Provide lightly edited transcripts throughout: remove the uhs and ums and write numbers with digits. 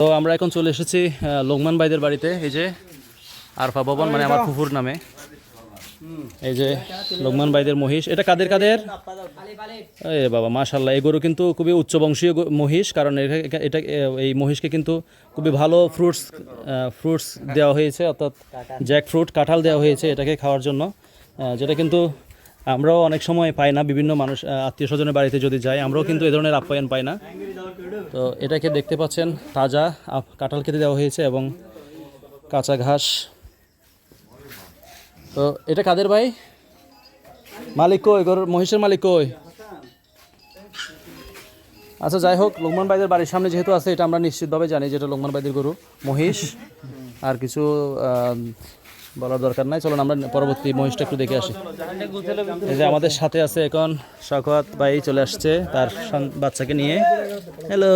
তো আমরা এখন চলে এসেছি লোকমান ভাইদের বাড়িতে। এই যে আরফা ভবন, মানে আমার ফুফুর নামে। এই যে লোকমান ভাইদের মহিষ। এটা কাদের কাদের? এ বাবা মাশাআল্লাহ, এই গরু কিন্তু খুবই উচ্চবংশীয় মহিষ, কারণ এটা এই মহিষকে কিন্তু খুবই ভালো ফ্রুটস দেওয়া হয়েছে, অর্থাৎ জ্যাক ফ্রুট, কাঁঠাল দেওয়া হয়েছে এটাকে খাওয়ার জন্য, যেটা কিন্তু আমরাও অনেক সময় পাই না। বিভিন্ন মানুষ আত্মীয় স্বজনের বাড়িতে যদি যাই, আমরাও কিন্তু এ ধরনের আপ্যায়ন পাই না। তো এটাকে দেখতে পাচ্ছেন, তাজা কাঁঠাল খেতে দেওয়া হয়েছে এবং কাঁচা ঘাস। তো এটা কাদের ভাই? মালিক কই? গরুর মহিষের মালিক কই? আচ্ছা যাই হোক, লোকমান ভাইদের বাড়ির সামনে যেহেতু আছে, এটা আমরা নিশ্চিতভাবে জানি যে এটা লোকমান ভাইদের গরু মহিষ। আর কিছু বলার দরকার নাই। চলুন আমরা পরবর্তী মহিষটা একটু দেখে আসি। এই যে আমাদের সাথে আছে এখন শওকত ভাই, চলে আসছে তার বাচ্চাকে নিয়ে। হ্যালো,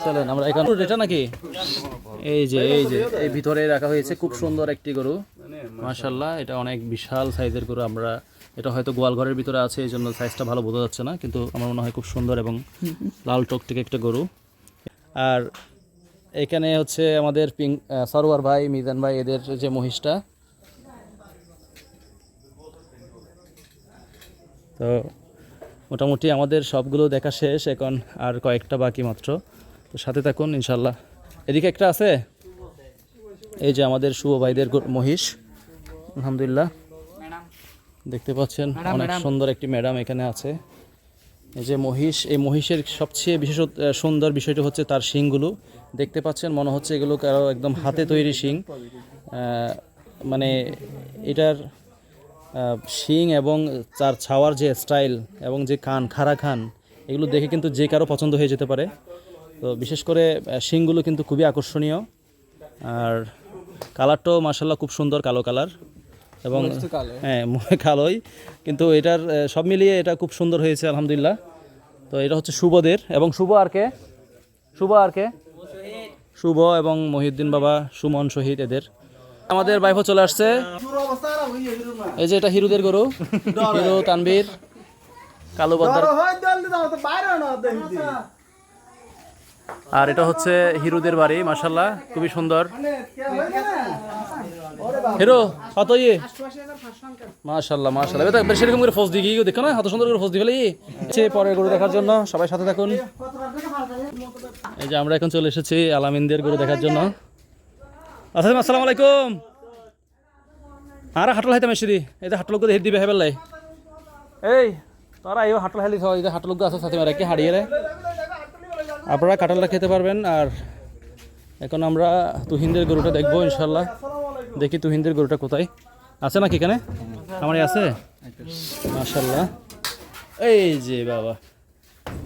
চলেন আমরা এখন। এটা নাকি এই যে এই ভিতরে রাখা হয়েছে, খুব সুন্দর একটি গরু মাশাআল্লাহ। এটা অনেক বিশাল সাইজের গরু। আমরা এটা হয়তো গোয়াল ঘরের ভিতরে আছে, এই জন্য সাইজটা ভালো বোঝা যাচ্ছে না, কিন্তু আমার মনে হয় খুব সুন্দর এবং লাল টকটকে একটা গরু। আর এখানে হচ্ছে আমাদের সরোয়ার ভাই, মিজান ভাই, এদের যে মহিষটা। তো মোটামুটি আমাদের সবগুলো দেখা শেষ, এখন আর কয়েকটা বাকি মাত্র। তো সাথে থাকুন ইনশাল্লাহ। এদিকে একটা আছে, এই যে আমাদের শুভ ভাইদের মহিষ। আলহামদুলিল্লাহ, দেখতে পাচ্ছেন অনেক সুন্দর একটি ম্যাডাম এখানে আছে। এই যে মহিষ, এই মহিষের সবচেয়ে বিশেষ সুন্দর বিষয়টা হচ্ছে তার শিংগুলো। দেখতে পাচ্ছেন, মনে হচ্ছে এগুলো কারো একদম হাতে তৈরি শিং। মানে এটার শিং এবং তার ছাওয়ার যে স্টাইল এবং যে কান, খাড়া কান, এগুলো দেখে কিন্তু যে কারো পছন্দ হয়ে যেতে পারে। তো বিশেষ করে শিংগুলো কিন্তু খুবই আকর্ষণীয়। আর কালারটাও মাশাআল্লাহ খুব সুন্দর, কালো কালার। এবং হ্যাঁ, কালোই, কিন্তু এটার সব মিলিয়ে এটা খুব সুন্দর হয়েছে আলহামদুলিল্লাহ। তো এটা হচ্ছে শুভদের, এবং শুভ আর কে? শুভ এবং মহিউদ্দিন বাবা, সুমন, শহীদ, এদের। আমাদের বাইফও চলে আসছে। এই যে এটা হিরুদের গরু, হিরু, তানভীর, কালু বদ্দার। আর এটা হচ্ছে হিরুদের বাড়ি মাশাআল্লাহ, খুবই সুন্দর। হিরো কত ইয়ে? মাশাআল্লাহ মাশাআল্লাহ, এটা সেরকম করে ফোজ দিয়ে দেখো না, এত সুন্দর করে ফোজ দিয়ে ফেলে। পরের গরু দেখার জন্য সবাই সাথে থাকুন। এই যে আমরা এখন চলে এসেছি আলামিনদের গরু দেখার জন্য। আসসালামু আলাইকুম। আর হাটল হাইতাম এসে দি, এই যে হাটল লোক হের দিবে হেবেলাই। এই তোরা এই হাটল হেলি খাওয়া, এই যে হাটল লোক আছে সাথে মারা কি হারিয়ে রে। আপনারা কাঁঠালটা খেতে পারবেন। আর এখন আমরা তুহিনদের গরুটা দেখবো ইনশাল্লাহ। দেখি তুহিনদের গরুটা কোথায় আছে, নাকি এখানে আমারই আছে মাশাল্লাহ। এই যে বাবা,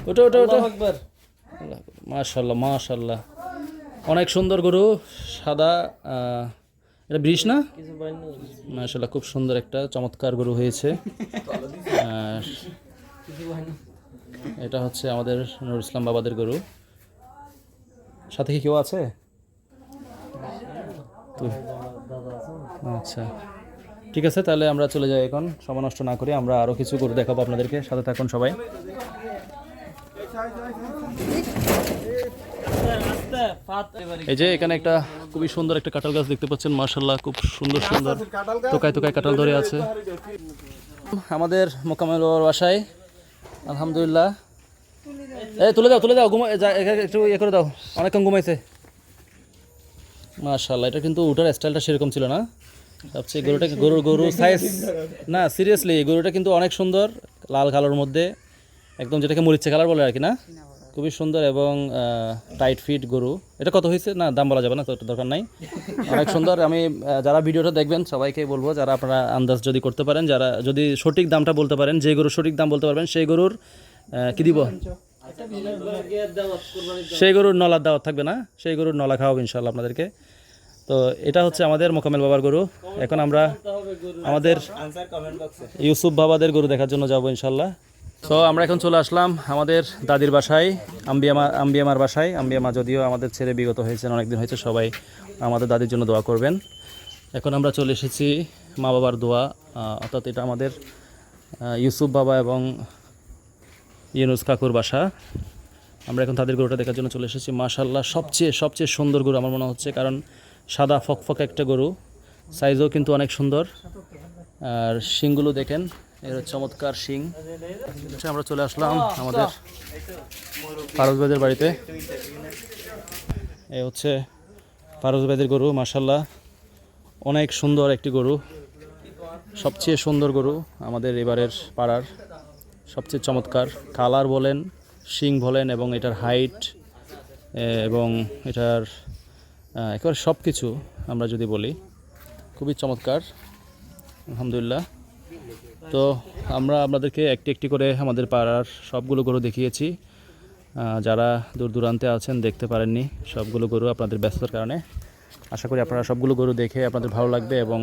ওটা ওটা ওটা মাশাল্লাহ মাশাল্লাহ, অনেক সুন্দর গরু, সাদা। এটা ব্রিজ না মাশাল্লাহ, খুব সুন্দর একটা চমৎকার গরু হয়েছে। আর এটা হচ্ছে আমাদের নুর ইসলাম বাবাদের গরু। সাথে কি কেউ আছে? আচ্ছা ঠিক আছে, তাহলে আমরা চলে যাই এখন, সময় নষ্ট না করি। আমরা আরও কিছু গরু দেখাবো আপনাদেরকে, সাথে থাকুন সবাই। এই যে এখানে একটা খুবই সুন্দর একটা কাঁঠাল গাছ দেখতে পাচ্ছেন মাশাআল্লাহ, খুব সুন্দর সুন্দর তোকায় তোকায় কাঁঠাল ধরে আছে আমাদের মোকামেল বাসায় আলহামদুলিল্লাহ। এই তুলে দাও একটু ইয়ে করে দাও, অনেকক্ষণ ঘুমাইছে মাশাআল্লাহ। এটা কিন্তু উঠার স্টাইলটা সেরকম ছিল না। সবচেয়ে গরু সাইজ না, সিরিয়াসলি গরুটা কিন্তু অনেক সুন্দর, লাল কালোর মধ্যে, একদম যেটাকে মরিচা কালার বলে আর কি না, খুবই সুন্দর এবং টাইট ফিট গরু। এটা কত হয়েছে না দাম বলা যাবে না, তো দরকার নাই, অনেক সুন্দর। আমি যারা ভিডিওটা দেখবেন সবাইকে বলবো, যারা আপনারা আন্দাজ যদি করতে পারেন, যারা যদি সঠিক দামটা বলতে পারেন, যে গরুর সঠিক দাম বলতে পারবেন, সেই গরুর কি দিব, সেই গরুর নলার দাওয়াত থাকবে না, সেই গরুর নলা খাওয়াবো ইনশাল্লাহ আপনাদেরকে। তো এটা হচ্ছে আমাদের মোকামেল বাবার গরু। এখন আমরা আমাদের ইউসুফ বাবাদের গরু দেখার জন্য যাবো ইনশাল্লাহ। তো আমরা এখন চলে আসলাম আমাদের দাদির বাসায়, আম্বিয়ামার বাসায়। আম্বিয়ামা যদিও আমাদের ছেড়ে বিগত হয়েছেন, অনেকদিন হয়েছে, সবাই আমাদের দাদির জন্য দোয়া করবেন। এখন আমরা চলে এসেছি মা বাবার দোয়া, অর্থাৎ এটা আমাদের ইউসুফ বাবা এবং ইউনুস কাকুর বাসা। আমরা এখন তাদের গরুটা দেখার জন্য চলে এসেছি। মাশাআল্লাহ সবচেয়ে সুন্দর গরু আমার মনে হচ্ছে, কারণ সাদা ফকফকে একটা গরু, সাইজও কিন্তু অনেক সুন্দর। আর শিংগুলো দেখেন, এর চমৎকার শিং। আমরা চলে আসলাম আমাদের ফারুক ভাইদের বাড়িতে। এই হচ্ছে ফারুক ভাইদের গরু। মাশাআল্লাহ অনেক সুন্দর একটি গরু, সবচেয়ে সুন্দর গরু আমাদের এবারের পাড়ার, সবচেয়ে চমৎকার। কালার বলেন, শিং বলেন, এবং এটার হাইট এবং এটার একেবারে সব কিছু আমরা যদি বলি খুবই চমৎকার, আলহামদুলিল্লাহ। তো আমরা আপনাদেরকে একটি একটি করে আমাদের পাড়ার সবগুলো গরু দেখিয়েছি। যারা দূর দূরান্তে আছেন দেখতে পারেননি সবগুলো গরু আপনাদের ব্যস্ততার কারণে। আশা করি আপনারা সবগুলো গরু দেখে আপনাদের ভালো লাগবে এবং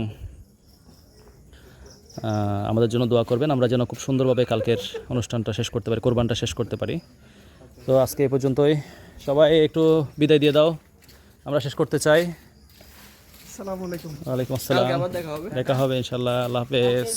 আমাদের জন্য দোয়া করবেন, আমরা যেন খুব সুন্দরভাবে কালকের অনুষ্ঠানটা শেষ করতে পারি, কোরবানটা শেষ করতে পারি। তো আজকে এই পর্যন্তই, সবাই একটু বিদায় দিয়ে দাও, আমরা শেষ করতে চাই। আসসালামু আলাইকুম। ওয়ালাইকুম আসসালাম, দেখা হবে ইনশাআল্লাহ। আল্লাহ হাফেজ।